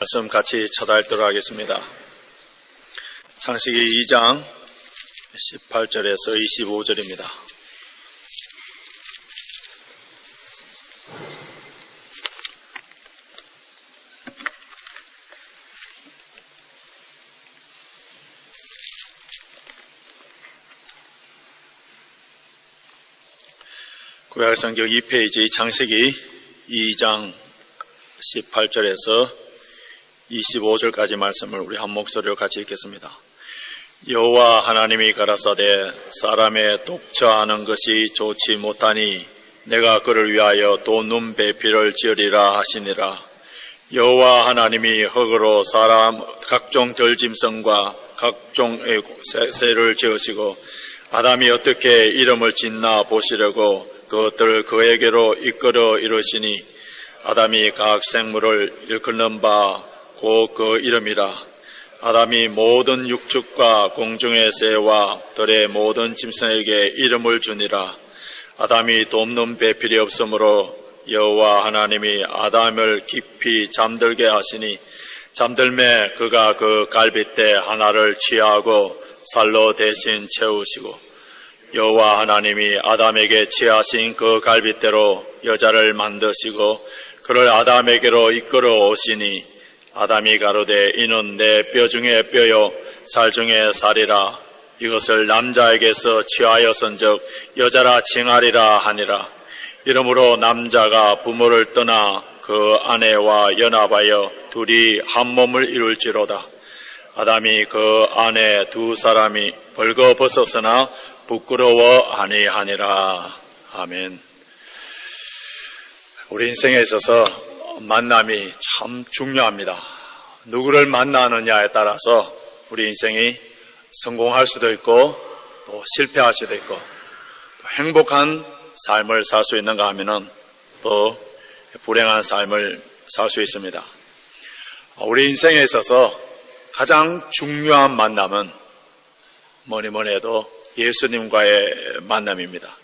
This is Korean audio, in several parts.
말씀 같이 찾아읽도록 하겠습니다. 창세기 2장 18절에서 25절입니다. 구약성경 2페이지 창세기 2장 18절에서 25절까지 말씀을 우리 한 목소리로 같이 읽겠습니다. 여호와 하나님이 가라사대 사람의 독처하는 것이 좋지 못하니 내가 그를 위하여 또 눈배필을 지으리라 하시니라. 여호와 하나님이 흙으로 사람 각종 들짐승과 각종의 새를 지으시고 아담이 어떻게 이름을 짓나 보시려고 그것들을 그에게로 이끌어 이르시니 아담이 각 생물을 일컫는 바 곧 그 이름이라. 아담이 모든 육축과 공중의 새와 들의 모든 짐승에게 이름을 주니라. 아담이 돕는 배필이 없으므로 여호와 하나님이 아담을 깊이 잠들게 하시니 잠들매 그가 그 갈빗대 하나를 취하고 살로 대신 채우시고 여호와 하나님이 아담에게 취하신 그 갈빗대로 여자를 만드시고 그를 아담에게로 이끌어 오시니 아담이 가로되 이는 내 뼈 중에 뼈요 살 중에 살이라. 이것을 남자에게서 취하여선즉 여자라 칭하리라 하니라. 이러므로 남자가 부모를 떠나 그 아내와 연합하여 둘이 한 몸을 이룰지로다. 아담이 그 아내 두 사람이 벌거벗었으나 부끄러워 아니하니라. 아멘. 우리 인생에 있어서 만남이 참 중요합니다. 누구를 만나느냐에 따라서 우리 인생이 성공할 수도 있고 또 실패할 수도 있고 또 행복한 삶을 살 수 있는가 하면은 또 불행한 삶을 살 수 있습니다. 우리 인생에 있어서 가장 중요한 만남은 뭐니 해도 예수님과의 만남입니다.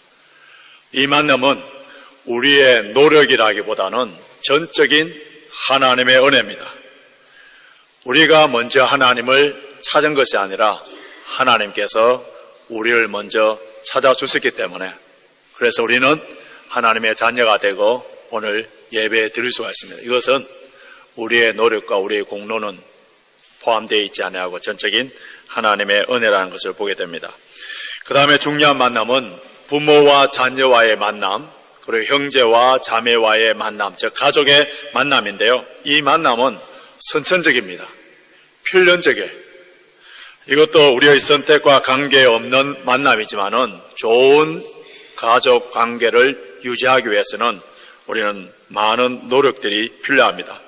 이 만남은 우리의 노력이라기보다는 전적인 하나님의 은혜입니다. 우리가 먼저 하나님을 찾은 것이 아니라 하나님께서 우리를 먼저 찾아주셨기 때문에 그래서 우리는 하나님의 자녀가 되고 오늘 예배 드릴 수가 있습니다. 이것은 우리의 노력과 우리의 공로는 포함되어 있지 않아하고 전적인 하나님의 은혜라는 것을 보게 됩니다. 그 다음에 중요한 만남은 부모와 자녀와의 만남, 그리고 형제와 자매와의 만남, 즉 가족의 만남인데요. 이 만남은 선천적입니다. 필연적이에요. 이것도 우리의 선택과 관계없는 만남이지만은 좋은 가족 관계를 유지하기 위해서는 우리는 많은 노력들이 필요합니다.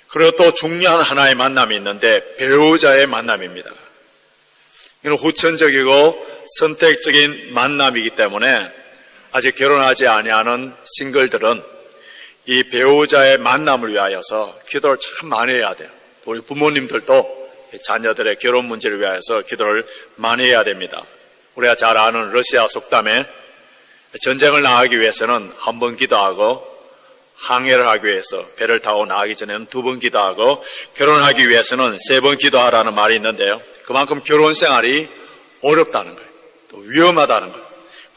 그리고 또 중요한 하나의 만남이 있는데 배우자의 만남입니다. 이건 후천적이고 선택적인 만남이기 때문에 아직 결혼하지 아니하는 싱글들은 이 배우자의 만남을 위하여서 기도를 참 많이 해야 돼요. 우리 부모님들도 자녀들의 결혼 문제를 위하여서 기도를 많이 해야 됩니다. 우리가 잘 아는 러시아 속담에 전쟁을 나가기 위해서는 한 번 기도하고 항해를 하기 위해서 배를 타고 나가기 전에는 2번 기도하고 결혼하기 위해서는 3번 기도하라는 말이 있는데요. 그만큼 결혼 생활이 어렵다는 거예요. 또 위험하다는 거예요.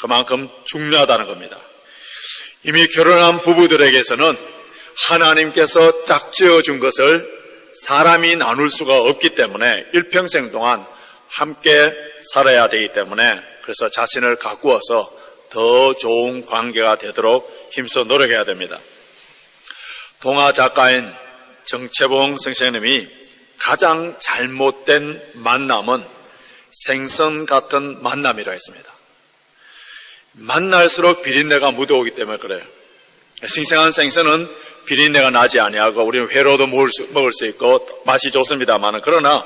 그만큼 중요하다는 겁니다. 이미 결혼한 부부들에게서는 하나님께서 짝지어 준 것을 사람이 나눌 수가 없기 때문에 일평생 동안 함께 살아야 되기 때문에 그래서 자신을 가꾸어서 더 좋은 관계가 되도록 힘써 노력해야 됩니다. 동화 작가인 정채봉 선생님이 가장 잘못된 만남은 생선 같은 만남이라 했습니다. 만날수록 비린내가 묻어오기 때문에 그래요. 싱싱한 생선은 비린내가 나지 아니하고 우리는 회로도 먹을 수 있고 맛이 좋습니다만 그러나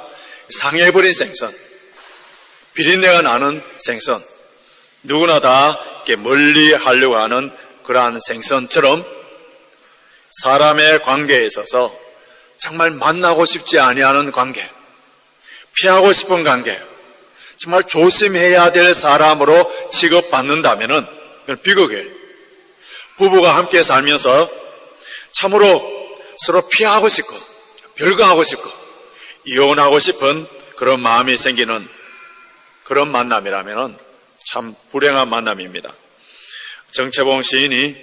상해버린 생선, 비린내가 나는 생선, 누구나 다 이렇게 멀리 하려고 하는 그러한 생선처럼 사람의 관계에 있어서 정말 만나고 싶지 아니하는 관계, 피하고 싶은 관계, 정말 조심해야 될 사람으로 취급받는다면은 비극이에요. 부부가 함께 살면서 참으로 서로 피하고 싶고 별거하고 싶고 이혼하고 싶은 그런 마음이 생기는 그런 만남이라면 참 불행한 만남입니다. 정채봉 시인이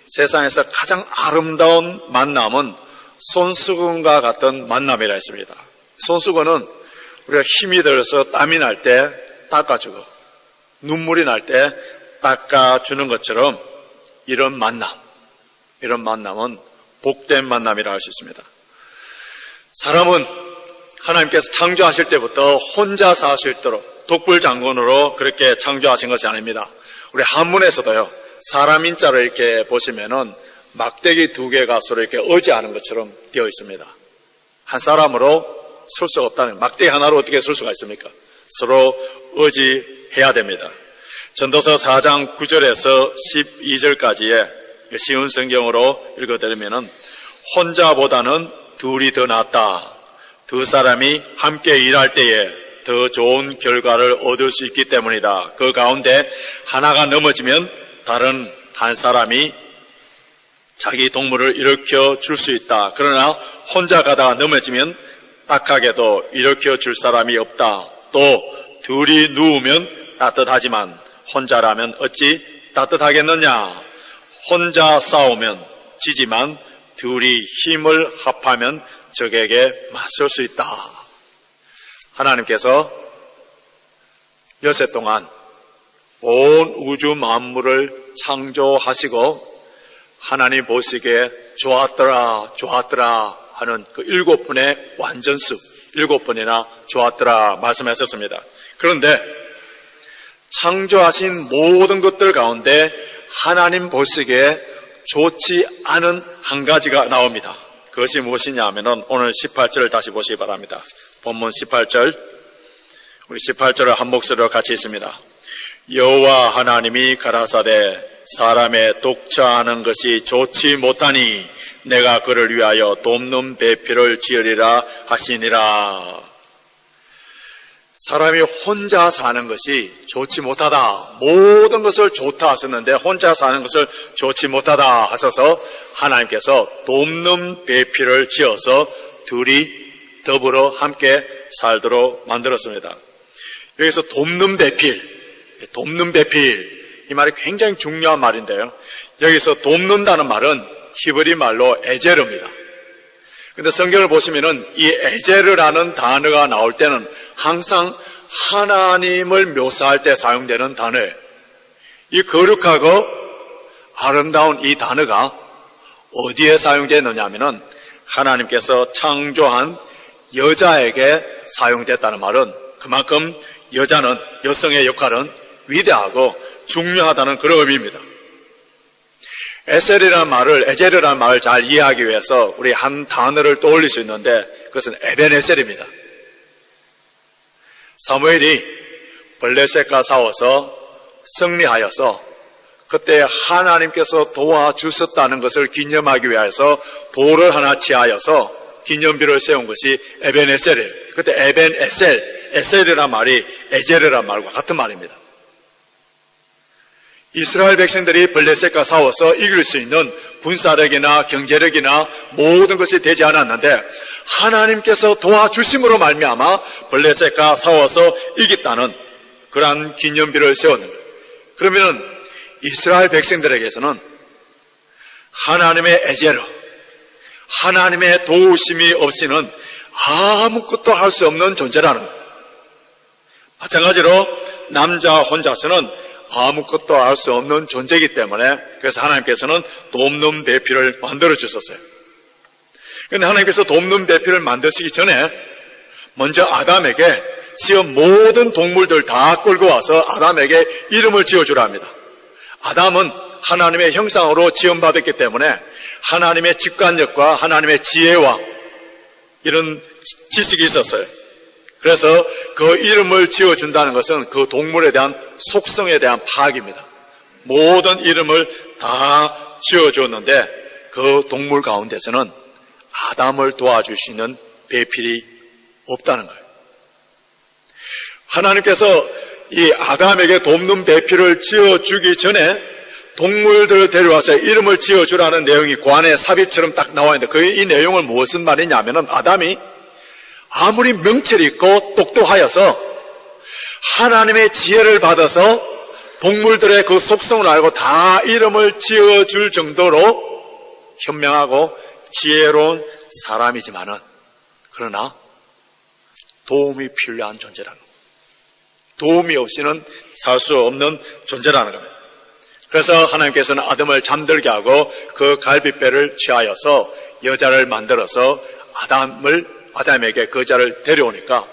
세상에서 가장 아름다운 만남은 손수건과 같은 만남이라 했습니다. 손수건은 우리가 힘이 들어서 땀이 날 때 닦아주고 눈물이 날 때 닦아주는 것처럼 이런 만남은 복된 만남이라 할 수 있습니다. 사람은 하나님께서 창조하실 때부터 혼자 사실도록 독불장군으로 그렇게 창조하신 것이 아닙니다. 우리 한문에서도요, 사람 인자를 이렇게 보시면은 막대기 2개가 서로 이렇게 의지하는 것처럼 되어 있습니다. 한 사람으로 설 수가 없다는, 막대기 하나로 어떻게 설 수가 있습니까? 서로 의지해야 됩니다. 전도서 4장 9절에서 12절까지의 쉬운 성경으로 읽어드리면은 혼자보다는 둘이 더 낫다. 두 사람이 함께 일할 때에 더 좋은 결과를 얻을 수 있기 때문이다. 그 가운데 하나가 넘어지면 다른 한 사람이 자기 동물을 일으켜 줄 수 있다. 그러나 혼자 가다가 넘어지면 딱하게도 일으켜 줄 사람이 없다. 또 둘이 누우면 따뜻하지만 혼자라면 어찌 따뜻하겠느냐. 혼자 싸우면 지지만 둘이 힘을 합하면 적에게 맞설 수 있다. 하나님께서 여세 동안 온 우주 만물을 창조하시고 하나님 보시기에 좋았더라 하는 그 7분의 완전수, 7번이나 좋았더라 말씀하셨습니다. 그런데 창조하신 모든 것들 가운데 하나님 보시기에 좋지 않은 한 가지가 나옵니다. 그것이 무엇이냐 하면은 오늘 18절을 다시 보시기 바랍니다. 본문 18절, 우리 18절을 한 목소리로 같이 읽습니다. 여호와 하나님이 가라사대 사람의 독처하는 것이 좋지 못하니 내가 그를 위하여 돕는 배필을 지으리라 하시니라. 사람이 혼자 사는 것이 좋지 못하다. 모든 것을 좋다 하셨는데 혼자 사는 것을 좋지 못하다 하셔서 하나님께서 돕는 배필을 지어서 둘이 더불어 함께 살도록 만들었습니다. 여기서 돕는 배필, 이 말이 굉장히 중요한 말인데요. 여기서 돕는다는 말은 히브리 말로 에제르입니다. 근데 성경을 보시면은 이 에제르라는 단어가 나올 때는 항상 하나님을 묘사할 때 사용되는 단어예요. 이 거룩하고 아름다운 이 단어가 어디에 사용되느냐 하면은 하나님께서 창조한 여자에게 사용됐다는 말은 그만큼 여성의 역할은 위대하고 중요하다는 그런 의미입니다. 에제르라는 말을 잘 이해하기 위해서 우리 한 단어를 떠올릴 수 있는데 그것은 에벤에셀입니다. 사무엘이 블레셋과 싸워서 승리하여서 그때 하나님께서 도와주셨다는 것을 기념하기 위해서 돌을 하나 취하여서 기념비를 세운 것이 에벤에셀이에요. 그때 에셀이라는 말이 에제르라는 말과 같은 말입니다. 이스라엘 백성들이 블레셋과 싸워서 이길 수 있는 군사력이나 경제력이나 모든 것이 되지 않았는데 하나님께서 도와주심으로 말미암아 블레셋과 싸워서 이겼다는 그러한 기념비를 세웠는 거예요. 그러면은 이스라엘 백성들에게서는 하나님의 에제르, 하나님의 도우심이 없이는 아무것도 할 수 없는 존재라는 거예요. 마찬가지로 남자 혼자서는 아무것도 할 수 없는 존재이기 때문에 그래서 하나님께서는 돕는 배필을 만들어 주셨어요. 그런데 하나님께서 돕는 배필을 만드시기 전에 먼저 아담에게 지은 모든 동물들 다 끌고 와서 아담에게 이름을 지어주라 합니다. 아담은 하나님의 형상으로 지음받았기 때문에 하나님의 직관력과 하나님의 지혜와 이런 지식이 있었어요. 그래서 그 이름을 지어준다는 것은 그 동물에 대한 속성에 대한 파악입니다. 모든 이름을 다 지어줬는데 그 동물 가운데서는 아담을 도와줄 수 있는 배필이 없다는 거예요. 하나님께서 이 아담에게 돕는 배필을 지어주기 전에 동물들을 데려와서 이름을 지어주라는 내용이 고안에 삽입처럼 딱 나와 있는데 이 내용은 무슨 말이냐면은 아담이 아무리 명철이 있고 똑똑하여서 하나님의 지혜를 받아서 동물들의 그 속성을 알고 다 이름을 지어줄 정도로 현명하고 지혜로운 사람이지만은 그러나 도움이 필요한 존재라는 겁니다. 도움이 없이는 살 수 없는 존재라는 겁니다. 그래서 하나님께서는 아담을 잠들게 하고 그 갈빗배를 취하여서 여자를 만들어서 아담에게 그 여자를 데려오니까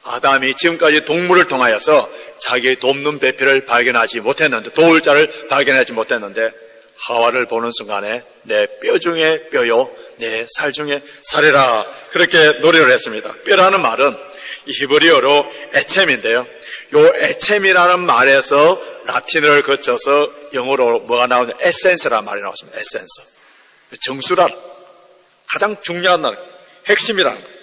아담이 지금까지 동물을 통하여서 자기의 돕는 배필을 발견하지 못했는데, 도울 자를 발견하지 못했는데, 하와를 보는 순간에 내 뼈 중에 뼈요, 내 살 중에 살이라, 그렇게 노래를 했습니다. 뼈라는 말은 히브리어로 에쳔인데요. 요 에쳔이라는 말에서 라틴어를 거쳐서 영어로 뭐가 나오냐, 에센스라는 말이 나왔습니다. 에센스. 정수라, 가장 중요한 말, 핵심이라는 말.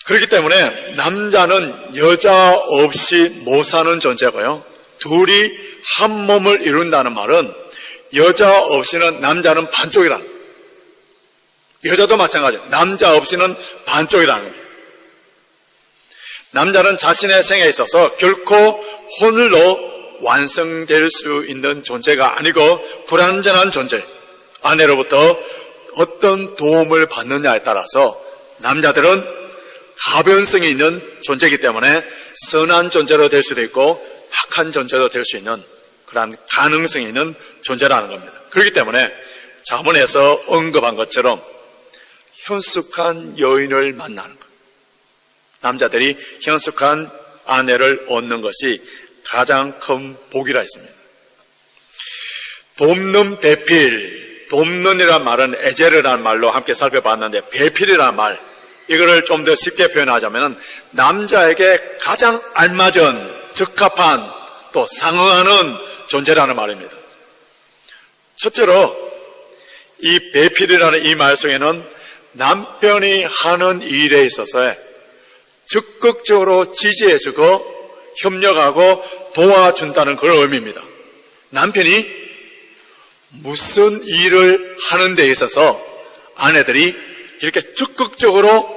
그렇기 때문에 남자는 여자 없이 못 사는 존재고요. 둘이 한 몸을 이룬다는 말은 여자 없이는 남자는 반쪽이라는 거예요. 여자도 마찬가지예요. 남자 없이는 반쪽이라는 거예요. 남자는 자신의 생에 있어서 결코 홀로 완성될 수 있는 존재가 아니고 불완전한 존재. 아내로부터 어떤 도움을 받느냐에 따라서 남자들은 가변성이 있는 존재이기 때문에 선한 존재로 될 수도 있고 악한 존재로 될 수 있는 그러한 가능성이 있는 존재라는 겁니다. 그렇기 때문에 잠언에서 언급한 것처럼 현숙한 여인을 만나는 것, 남자들이 현숙한 아내를 얻는 것이 가장 큰 복이라 했습니다. 돕는 배필, 돕는이란 말은 에제르라는 말로 함께 살펴봤는데, 배필이라는 말, 이거를 좀 더 쉽게 표현하자면 남자에게 가장 알맞은, 적합한, 또 상응하는 존재라는 말입니다. 첫째로 이 배필이라는 이 말 속에는 남편이 하는 일에 있어서 적극적으로 지지해주고 협력하고 도와준다는 그런 의미입니다. 남편이 무슨 일을 하는 데 있어서 아내들이 이렇게 적극적으로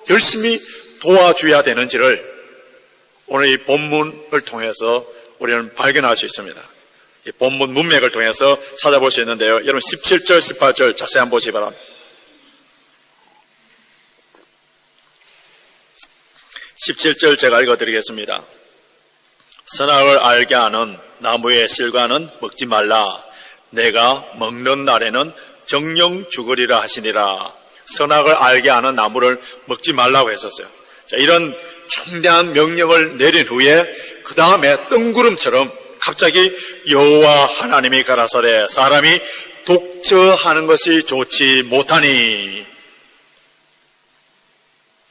열심히 도와줘야 되는지를 오늘 이 본문을 통해서 우리는 발견할 수 있습니다. 이 본문 문맥을 통해서 찾아볼 수 있는데요. 여러분 17절, 18절 자세히 한번 보시기 바랍니다. 17절 제가 읽어드리겠습니다. 선악을 알게 하는 나무의 실과는 먹지 말라. 내가 먹는 날에는 정령 죽으리라 하시니라. 선악을 알게 하는 나무를 먹지 말라고 했었어요. 자, 이런 중대한 명령을 내린 후에 그 다음에 뜬구름처럼 갑자기 여호와 하나님이 가라사대 사람이 독처하는 것이 좋지 못하니,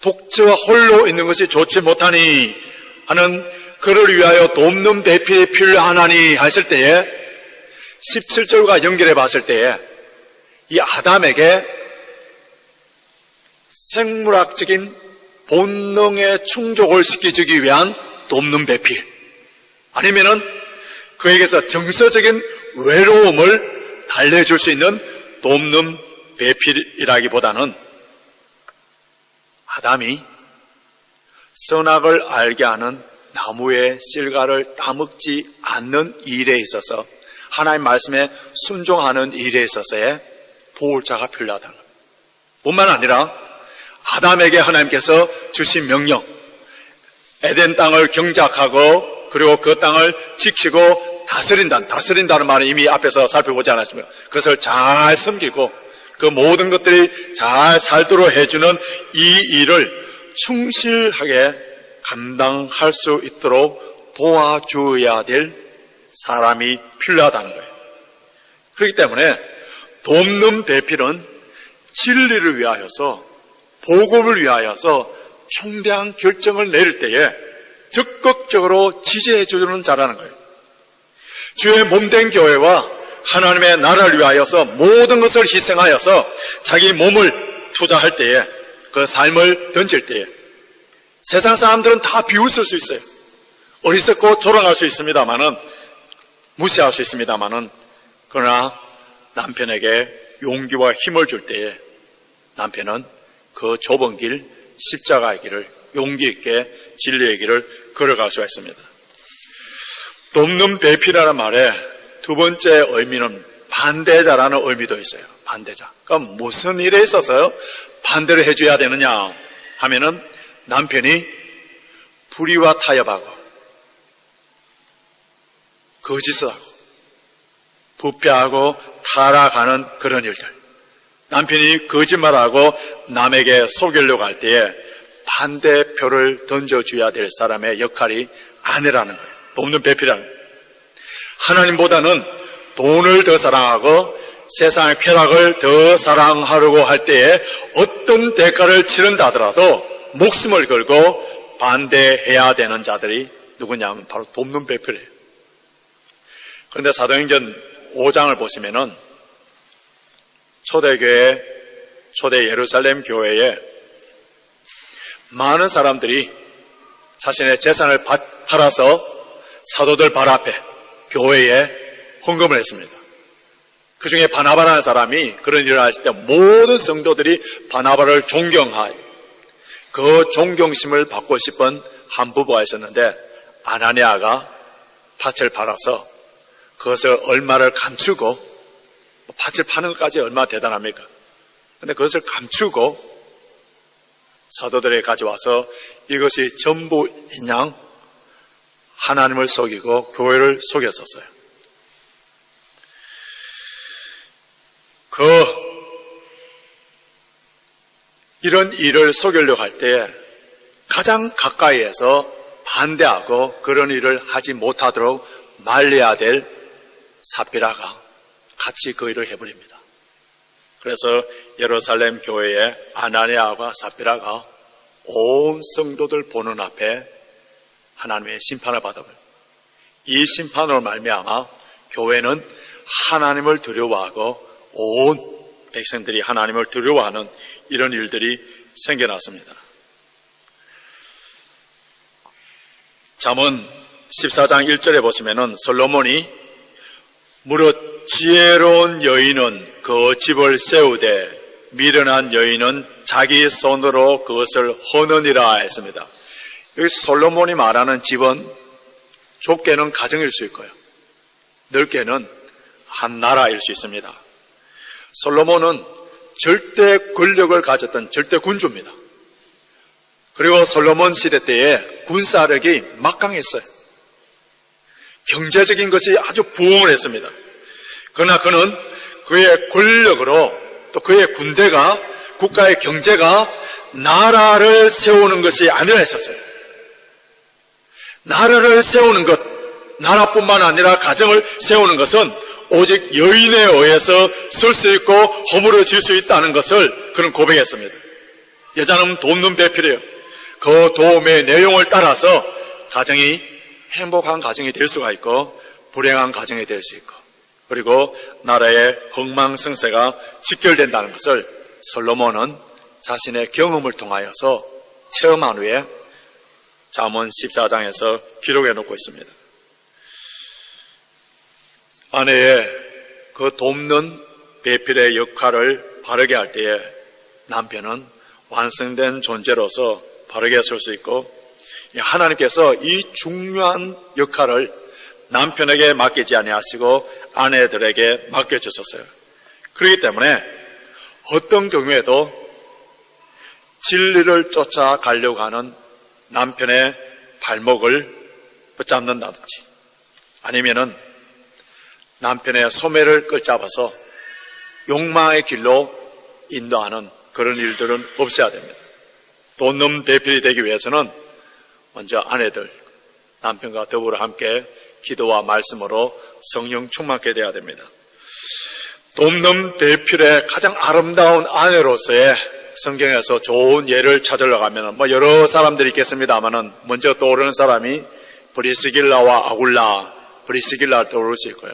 독처 홀로 있는 것이 좋지 못하니 하는 그를 위하여 돕는 배필이 필요하나니 하실 때에 17절과 연결해 봤을 때에 이 아담에게 생물학적인 본능의 충족을 시켜주기 위한 돕는 배필, 아니면은 그에게서 정서적인 외로움을 달래줄 수 있는 돕는 배필이라기보다는 아담이 선악을 알게 하는 나무의 실과를 따먹지 않는 일에 있어서, 하나님 말씀에 순종하는 일에 있어서의 도울 자가 필요하다는 겁니다. 뿐만 아니라 아담에게 하나님께서 주신 명령, 에덴 땅을 경작하고 그리고 그 땅을 지키고 다스린다는 말은 이미 앞에서 살펴보지 않았습니까? 그것을 잘 섬기고 그 모든 것들이 잘 살도록 해주는 이 일을 충실하게 감당할 수 있도록 도와줘야 될 사람이 필요하다는 거예요. 그렇기 때문에 돕는 배필은 진리를 위하여서, 복음을 위하여서 중대한 결정을 내릴 때에 적극적으로 지지해 주는 자라는 거예요. 주의 몸된 교회와 하나님의 나라를 위하여서 모든 것을 희생하여서 자기 몸을 투자할 때에, 그 삶을 던질 때에 세상 사람들은 다 비웃을 수 있어요. 어리석고 조롱할 수 있습니다만은 무시할 수 있습니다만은, 그러나 남편에게 용기와 힘을 줄 때에 남편은 그 좁은 길, 십자가의 길을 용기 있게 진리의 길을 걸어갈 수가 있습니다. 돕는 배필이라는 말에 두 번째 의미는 반대자라는 의미도 있어요. 반대자. 그럼 무슨 일에 있어서 반대를 해줘야 되느냐 하면은 남편이 불의와 타협하고 거짓을 하고 부패하고 타락하는 그런 일들, 남편이 거짓말하고 남에게 속이려고 할 때에 반대표를 던져줘야 될 사람의 역할이 아내라는 거예요. 돕는 배필이라는 거예요. 하나님보다는 돈을 더 사랑하고 세상의 쾌락을 더 사랑하려고 할 때에 어떤 대가를 치른다 하더라도 목숨을 걸고 반대해야 되는 자들이 누구냐면 바로 돕는 배필이에요. 그런데 사도행전 5장을 보시면은 초대교회, 초대 예루살렘 교회에 많은 사람들이 자신의 재산을 팔아서 사도들 발 앞에 교회에 헌금을 했습니다. 그 중에 바나바라는 사람이 그런 일을 했을 때 모든 성도들이 바나바를 존경하여 그 존경심을 받고 싶은 한 부부가 있었는데, 아나니아가 밭을 팔아서 그것을 얼마를 감추고, 밭을 파는 것까지 얼마나 대단합니까? 그런데 그것을 감추고 사도들에게 가져와서 이것이 전부인 양 하나님을 속이고 교회를 속였었어요. 이런 일을 속이려고 할 때 가장 가까이에서 반대하고 그런 일을 하지 못하도록 말려야 될 삽비라가 같이 그 일을 해버립니다. 그래서 예루살렘 교회의 아나니아와 삽비라가 온 성도들 보는 앞에 하나님의 심판을 받아버려요. 이 심판으로 말미암아 교회는 하나님을 두려워하고 온 백성들이 하나님을 두려워하는 이런 일들이 생겨났습니다. 잠언 14장 1절에 보시면은 솔로몬이 무릇 지혜로운 여인은 그 집을 세우되 미련한 여인은 자기 손으로 그것을 허느니라 했습니다. 여기 솔로몬이 말하는 집은 좁게는 가정일 수 있고요, 넓게는 한 나라일 수 있습니다. 솔로몬은 절대 권력을 가졌던 절대 군주입니다. 그리고 솔로몬 시대 때에 군사력이 막강했어요. 경제적인 것이 아주 부흥을 했습니다. 그러나 그는 그의 권력으로 또 그의 군대가, 국가의 경제가 나라를 세우는 것이 아니라 했었어요. 나라를 세우는 것, 나라뿐만 아니라 가정을 세우는 것은 오직 여인에 의해서 쓸 수 있고 허물어질 수 있다는 것을 그는 고백했습니다. 여자는 돕는 배필이에요. 그 도움의 내용을 따라서 가정이 행복한 가정이 될 수가 있고 불행한 가정이 될 수 있고, 그리고 나라의 흥망성쇠가 직결된다는 것을 솔로몬은 자신의 경험을 통하여서 체험한 후에 잠언 14장에서 기록해 놓고 있습니다. 아내의 그 돕는 배필의 역할을 바르게 할 때에 남편은 완성된 존재로서 바르게 설 수 있고, 하나님께서 이 중요한 역할을 남편에게 맡기지 아니하시고 아내들에게 맡겨주셨어요. 그렇기 때문에 어떤 경우에도 진리를 쫓아가려고 하는 남편의 발목을 붙잡는다든지 아니면은 남편의 소매를 끌잡아서 욕망의 길로 인도하는 그런 일들은 없어야 됩니다. 돕는 배필이 되기 위해서는 먼저 아내들, 남편과 더불어 함께 기도와 말씀으로 성령 충만케 되어야 됩니다. 돕는 배필의 가장 아름다운 아내로서의 성경에서 좋은 예를 찾으려고 하면 여러 사람들이 있겠습니다만은 먼저 떠오르는 사람이 브리스길라와 아굴라, 브리스길라를 떠오를 수 있고요.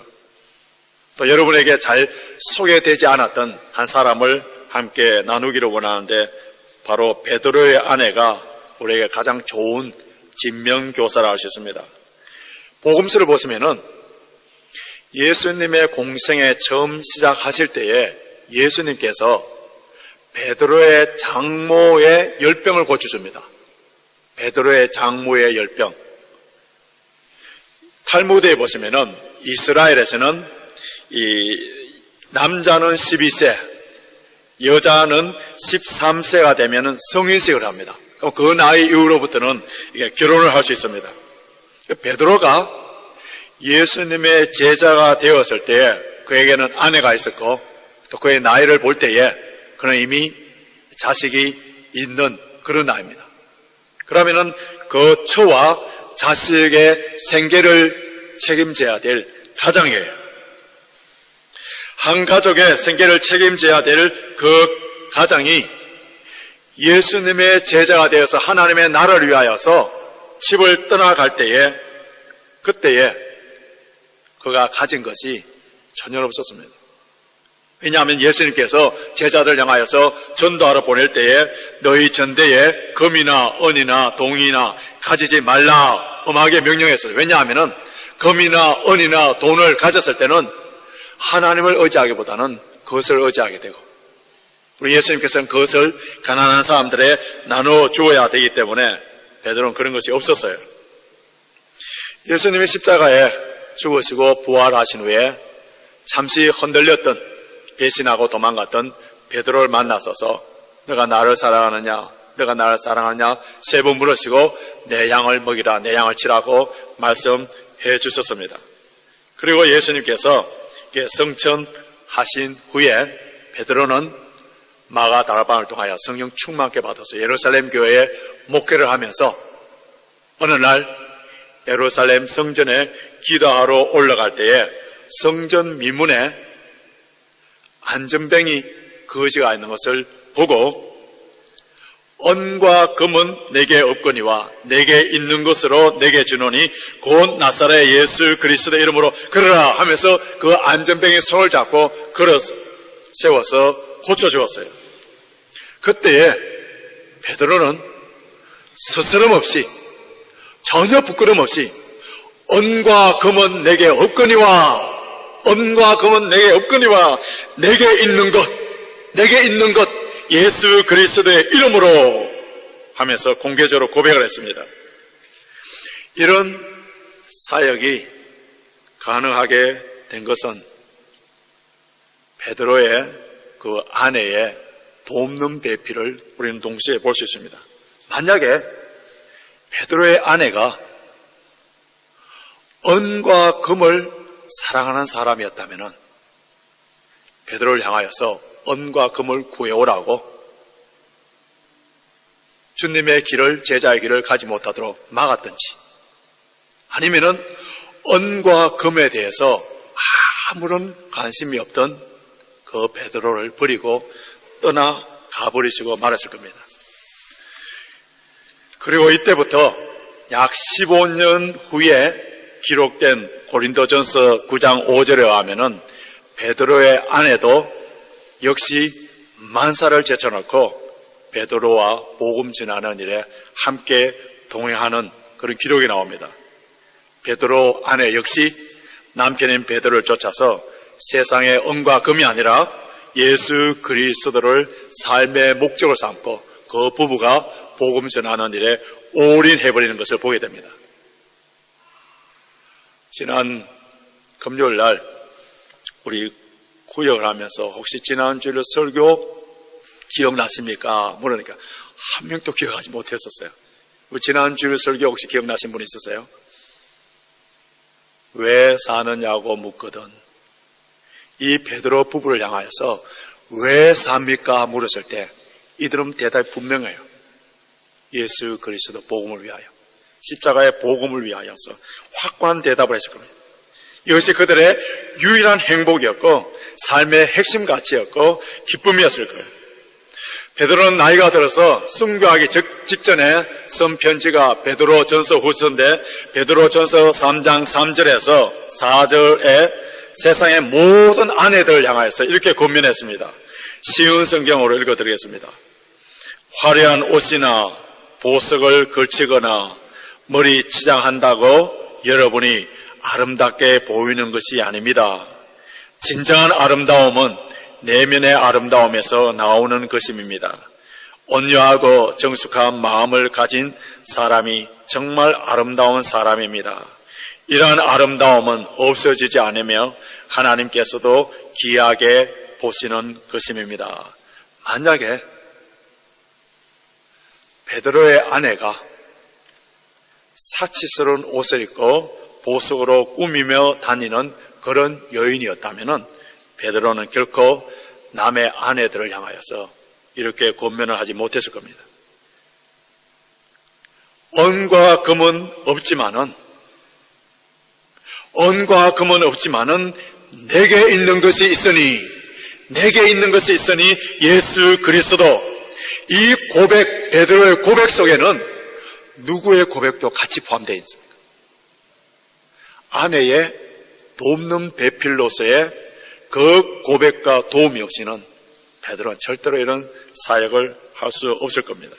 또 여러분에게 잘 소개되지 않았던 한 사람을 함께 나누기를 원하는데, 바로 베드로의 아내가 우리에게 가장 좋은 진명교사라 할 수 있습니다. 복음서를 보시면은 예수님의 공생에 처음 시작하실 때에 예수님께서 베드로의 장모의 열병을 고쳐줍니다. 베드로의 장모의 열병. 탈무드에 보시면은 이스라엘에서는 남자는 12세, 여자는 13세가 되면은 성인식을 합니다. 그럼 그 나이 이후로부터는 결혼을 할 수 있습니다. 베드로가 예수님의 제자가 되었을 때에 그에게는 아내가 있었고 또 그의 나이를 볼 때에 그는 이미 자식이 있는 그런 나이입니다. 그러면은 그 처와 자식의 생계를 책임져야 될 가장이에요. 한 가족의 생계를 책임져야 될 그 가장이 예수님의 제자가 되어서 하나님의 나라를 위하여서 집을 떠나갈 때에 그때에 그가 가진 것이 전혀 없었습니다. 왜냐하면 예수님께서 제자들 향하여서 전도하러 보낼 때에 너희 전대에 금이나 은이나 동이나 가지지 말라 엄하게 명령했어요. 왜냐하면 금이나 은이나 돈을 가졌을 때는 하나님을 의지하기보다는 그것을 의지하게 되고 우리 예수님께서는 그것을 가난한 사람들에 나눠 주어야 되기 때문에 베드로는 그런 것이 없었어요. 예수님이 십자가에 죽으시고 부활하신 후에 잠시 흔들렸던 배신하고 도망갔던 베드로를 만나서서 너가 나를 사랑하느냐 너가 나를 사랑하느냐 세 번 물으시고 내 양을 먹이라 내 양을 치라고 말씀해 주셨습니다. 그리고 예수님께서 성천하신 후에 베드로는 마가다락방을 통하여 성령 충만케 받아서 예루살렘 교회에 목회를 하면서 어느 날 예루살렘 성전에 기도하러 올라갈 때에 성전 미문에 안전뱅이 거지가 있는 것을 보고 은과 금은 내게 없거니와 내게 있는 것으로 내게 주노니 곧 나사렛 예수 그리스도의 이름으로 걸으라 하면서 그 안전뱅이 손을 잡고 걸어 세워서 고쳐주었어요. 그때에 베드로는 스스럼 없이 전혀 부끄럼 없이 은과 금은 내게 없거니와 은과 금은 내게 없거니와 내게 있는 것 예수 그리스도의 이름으로 하면서 공개적으로 고백을 했습니다. 이런 사역이 가능하게 된 것은 베드로의 그 아내의 돕는 배필을 우리는 동시에 볼 수 있습니다. 만약에 베드로의 아내가 은과 금을 사랑하는 사람이었다면 베드로를 향하여서 은과 금을 구해오라고 주님의 길을 제자의 길을 가지 못하도록 막았든지 아니면은 은과 금에 대해서 아무런 관심이 없던 그 베드로를 버리고 떠나가버리시고 말았을 겁니다. 그리고 이때부터 약 15년 후에 기록된 고린도전서 9장 5절에 의하면은 베드로의 아내도 역시 만사를 제쳐놓고 베드로와 복음 전하는 일에 함께 동행하는 그런 기록이 나옵니다. 베드로 아내 역시 남편인 베드로를 쫓아서 세상의 은과 금이 아니라 예수 그리스도를 삶의 목적을 삼고 그 부부가 복음 전하는 일에 올인해버리는 것을 보게 됩니다. 지난 금요일 날 우리 구역을 하면서 혹시 지난주일 설교 기억나십니까? 물으니까 한 명도 기억하지 못했었어요. 지난주일 설교 혹시 기억나신 분 있으세요? 왜 사느냐고 묻거든 이 베드로 부부를 향하여서 왜 삽니까? 물었을 때 이들은 대답이 분명해요. 예수 그리스도 복음을 위하여 십자가의 복음을 위하여서 확고한 대답을 했을 겁니다. 이것이 그들의 유일한 행복이었고 삶의 핵심 가치였고 기쁨이었을 거예요. 베드로는 나이가 들어서 순교하기 직전에 쓴 편지가 베드로전서 후서인데 베드로전서 3장 3절에서 4절에 세상의 모든 아내들을 향하여서 이렇게 권면했습니다. 쉬운 성경으로 읽어드리겠습니다. 화려한 옷이나 보석을 걸치거나 머리 치장한다고 여러분이 아름답게 보이는 것이 아닙니다. 진정한 아름다움은 내면의 아름다움에서 나오는 것입니다. 온유하고 정숙한 마음을 가진 사람이 정말 아름다운 사람입니다. 이러한 아름다움은 없어지지 않으며 하나님께서도 귀하게 보시는 것입니다. 만약에 베드로의 아내가 사치스러운 옷을 입고 보석으로 꾸미며 다니는 그런 여인이었다면 베드로는 결코 남의 아내들을 향하여서 이렇게 권면을 하지 못했을 겁니다. 은과 금은 없지만은 내게 있는 것이 있으니 예수 그리스도. 이 고백, 베드로의 고백 속에는 누구의 고백도 같이 포함되어 있습니다. 아내의 돕는 배필로서의 그 고백과 도움이 없이는 베드로는 절대로 이런 사역을 할 수 없을 겁니다.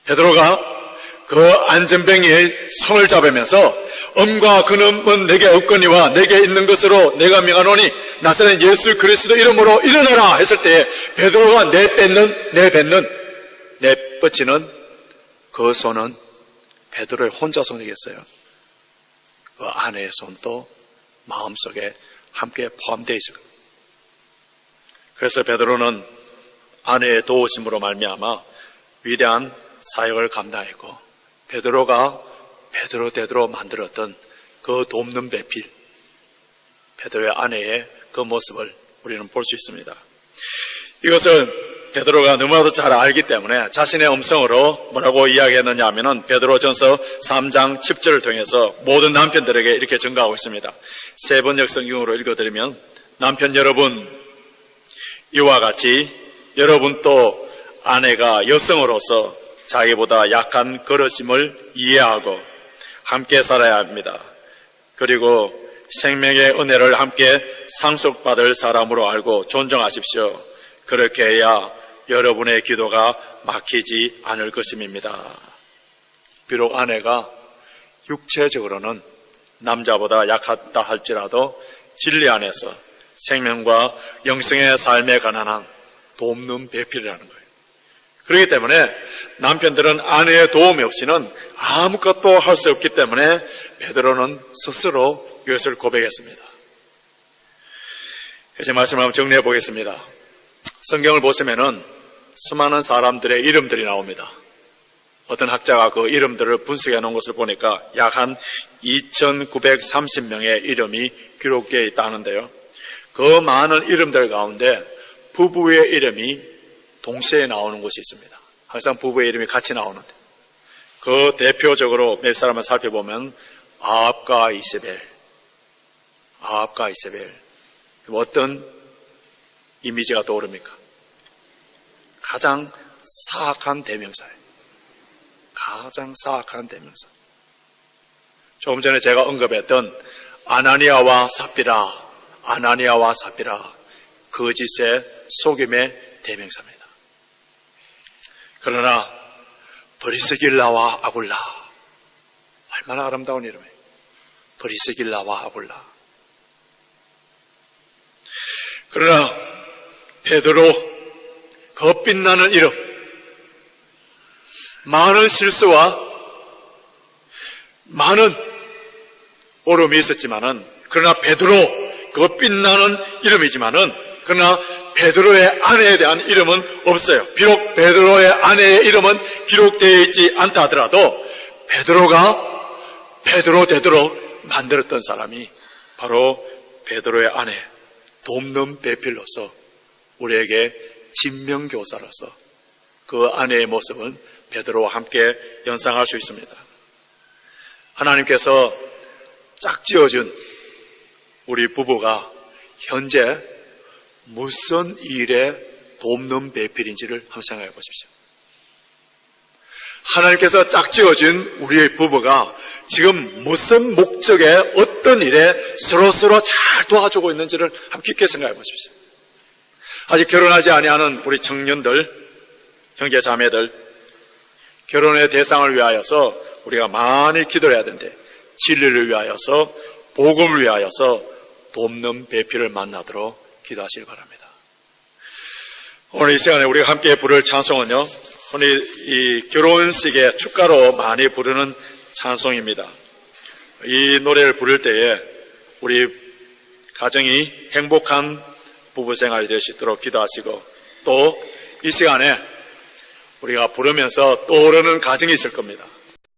베드로가 그 안전뱅이의 손을 잡으면서 은과 금은 내게 없거니와 내게 있는 것으로 내가 명하노니 나사렛 예수 그리스도 이름으로 일어나라 했을 때 베드로가 내뻗치는 그 손은 베드로의 혼자 손이겠어요? 그 아내의 손도 마음속에 함께 포함되어 있을 겁니다. 그래서 베드로는 아내의 도우심으로 말미암아 위대한 사역을 감당했고 베드로가 베드로대로 만들었던 그 돕는 배필, 베드로의 아내의 그 모습을 우리는 볼 수 있습니다. 이것은 베드로가 너무나도 잘 알기 때문에 자신의 음성으로 뭐라고 이야기했느냐 하면은 베드로전서 3장 10절을 통해서 모든 남편들에게 이렇게 증가하고 있습니다. 세 번역 성경으로 읽어드리면 남편 여러분, 이와 같이 여러분도 아내가 여성으로서 자기보다 약한 그릇임을 이해하고 함께 살아야 합니다. 그리고 생명의 은혜를 함께 상속받을 사람으로 알고 존중하십시오. 그렇게 해야 여러분의 기도가 막히지 않을 것입니다. 비록 아내가 육체적으로는 남자보다 약하다 할지라도 진리 안에서 생명과 영생의 삶에 관한 돕는 배필이라는 거예요. 그렇기 때문에 남편들은 아내의 도움이 없이는 아무것도 할 수 없기 때문에 베드로는 스스로 이것을 고백했습니다. 제 말씀을 한번 정리해 보겠습니다. 성경을 보시면은 수많은 사람들의 이름들이 나옵니다. 어떤 학자가 그 이름들을 분석해 놓은 것을 보니까 약 한 2,930명의 이름이 기록되어 있다는데요. 그 많은 이름들 가운데 부부의 이름이 동시에 나오는 곳이 있습니다. 항상 부부의 이름이 같이 나오는데 그 대표적으로 몇 사람을 살펴보면 아합과 이세벨. 어떤 이미지가 떠오릅니까? 가장 사악한 대명사예요. 가장 사악한 대명사. 조금 전에 제가 언급했던 아나니아와 삽비라, 거짓의 속임의 대명사입니다. 그러나 브리스길라와 아굴라, 얼마나 아름다운 이름이에요. 브리스길라와 아굴라. 그러나 베드로, 그 빛나는 이름, 많은 실수와 많은 오름이 있었지만은, 그러나 베드로, 그 빛나는 이름이지만은, 그러나 베드로의 아내에 대한 이름은 없어요. 비록 베드로의 아내의 이름은 기록되어 있지 않다 하더라도 베드로대로 만들었던 사람이 바로 베드로의 아내, 돕는 배필로서 우리에게 진명교사로서 그 아내의 모습은 베드로와 함께 연상할 수 있습니다. 하나님께서 짝지어준 우리 부부가 현재 무슨 일에 돕는 배필인지를 한번 생각해 보십시오. 하나님께서 짝지어준 우리의 부부가 지금 무슨 목적에 어떤 일에 서로서로 잘 도와주고 있는지를 한번 깊게 생각해 보십시오. 아직 결혼하지 아니하는 우리 청년들, 형제 자매들, 결혼의 대상을 위하여서 우리가 많이 기도를 해야 되는데 진리를 위하여서 복음을 위하여서 돕는 배필을 만나도록 기도하시기 바랍니다. 오늘 이 시간에 우리가 함께 부를 찬송은요, 흔히 이 결혼식의 축가로 많이 부르는 찬송입니다. 이 노래를 부를 때에 우리 가정이 행복한 부부생활이 될 수 있도록 기도하시고, 또 이 시간에 우리가 부르면서 떠오르는 가정이 있을 겁니다.